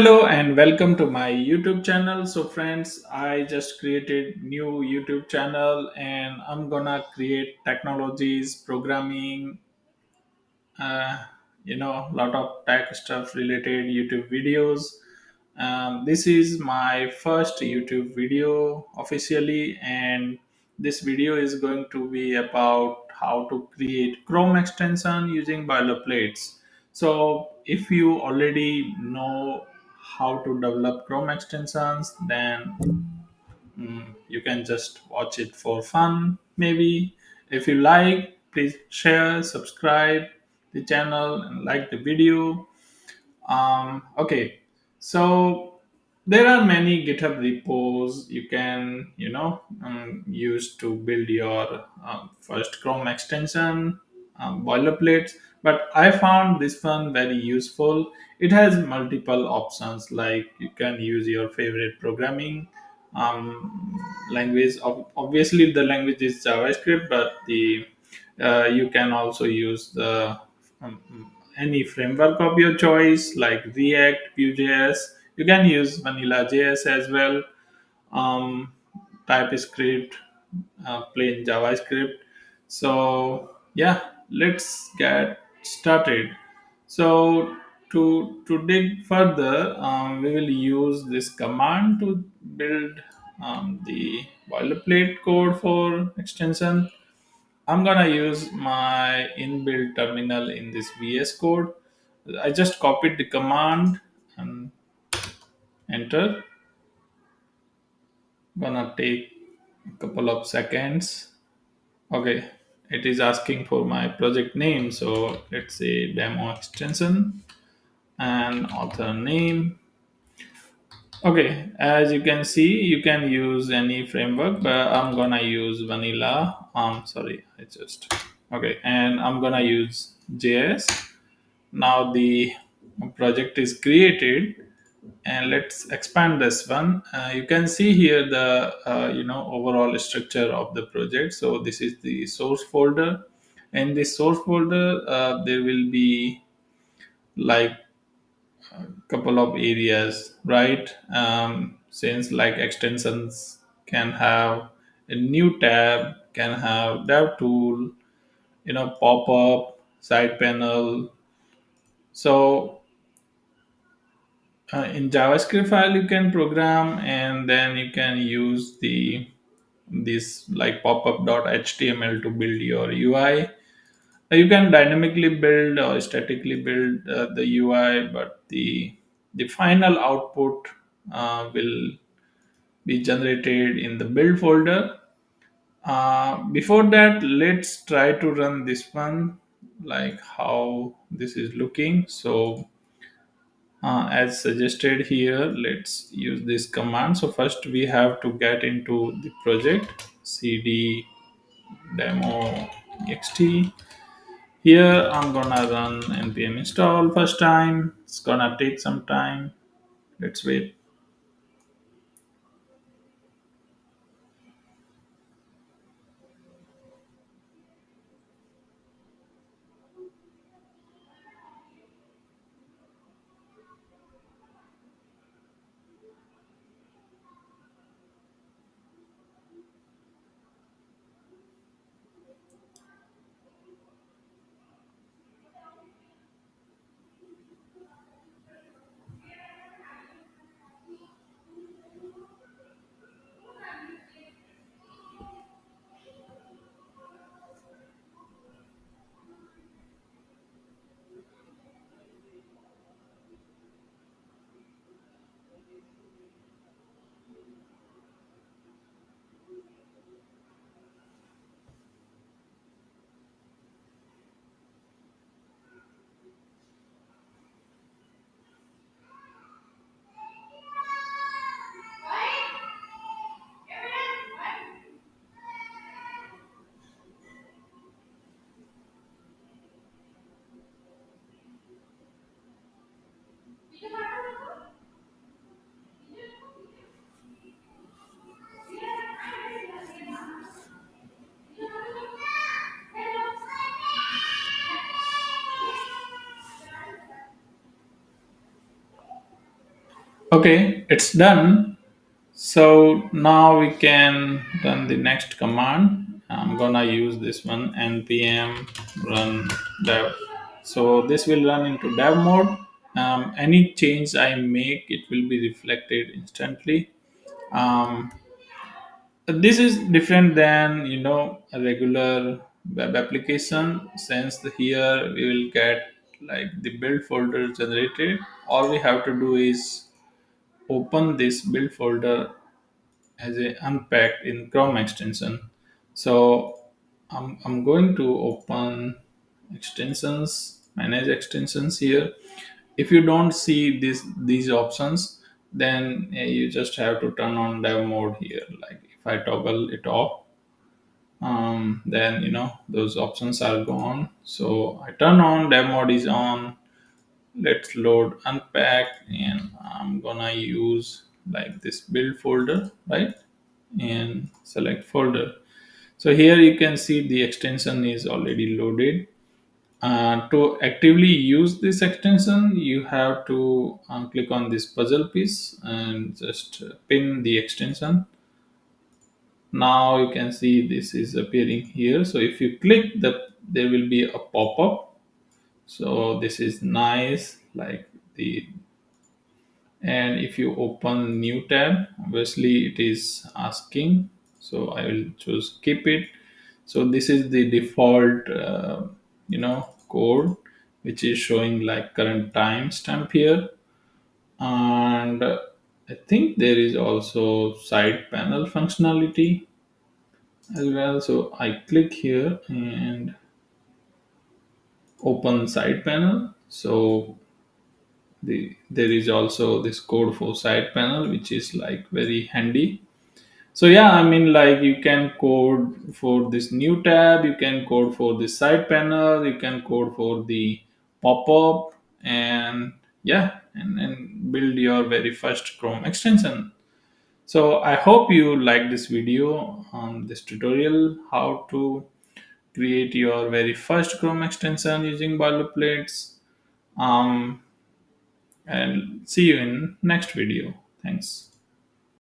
Hello and welcome to my YouTube channel. So friends, I just created new YouTube channel and I'm gonna create technologies, programming, uh, a lot of tech stuff related YouTube videos. This is my first YouTube video officially, and this video is going to be about how to create Chrome extension using boilerplates. So, if you already know how to develop Chrome extensions, then you can just watch it for fun maybe. If you like, please share, subscribe the channel and like the video. Okay, so there are many GitHub repos you can use to build your first Chrome extension boilerplates, but I found this one very useful. It has multiple options, like you can use your favorite programming language. Obviously the language is JavaScript, but the you can also use the any framework of your choice like React, Vue.js. You can use Vanilla JS as well, um, TypeScript, plain JavaScript. So yeah, let's get started. So to dig further, we will use this command to build the boilerplate code for extension. I'm gonna use my inbuilt terminal in this VS Code. I just copied the command and enter. Gonna take a couple of seconds. Okay, it is asking for my project name, so let's say demo extension and author name. Okay, as you can see, you can use any framework, but I'm gonna use vanilla. Sorry, I just okay, and I'm gonna use JS. Now the project is created, and let's expand this one. You can see here the overall structure of the project. So this is the source folder. In this source folder, there will be like couple of areas, right? Since like extensions can have a new tab, can have dev tool, pop up, side panel. So in JavaScript file you can program, and then you can use the this like popup.html to build your UI. You can dynamically build or statically build the UI, but the final output will be generated in the build folder. Before that, let's try to run this one, like how this is looking. So as suggested here, let's use this command. So first we have to get into the project, cd demo ext. Here I'm gonna run npm install first time. It's gonna take some time. Let's wait. Okay, it's done. So now we can run the next command. I'm gonna use this one, npm run dev. So this will run into dev mode. Any change I make, it will be reflected instantly. Um, this is different than a regular web application, since here we will get like the build folder generated. All we have to do is open this build folder as a unpacked in Chrome extension. So I'm going to open extensions, manage extensions here. If you don't see these options, then you just have to turn on dev mode here. Like if I toggle it off, then those options are gone. So I turn on dev mode is on. Let's load unpack, and I'm gonna use like this build folder, right? And select folder. So here you can see the extension is already loaded. To actively use this extension, you have to click on this puzzle piece and just pin the extension. Now you can see this is appearing here. So if you click there will be a pop-up. So this is nice, like the and if you open new tab, obviously it is asking, so I will choose keep it. So this is the default code which is showing like current timestamp here. And I think there is also side panel functionality as well. So I click here and open side panel. So there is also this code for side panel, which is like very handy. So yeah, I mean, like you can code for this new tab, you can code for the side panel, you can code for the pop-up, and yeah, and build your very first Chrome extension. So I hope you like this video on this tutorial how to create your very first Chrome extension using boilerplates. Um, and see you in next video. Thanks.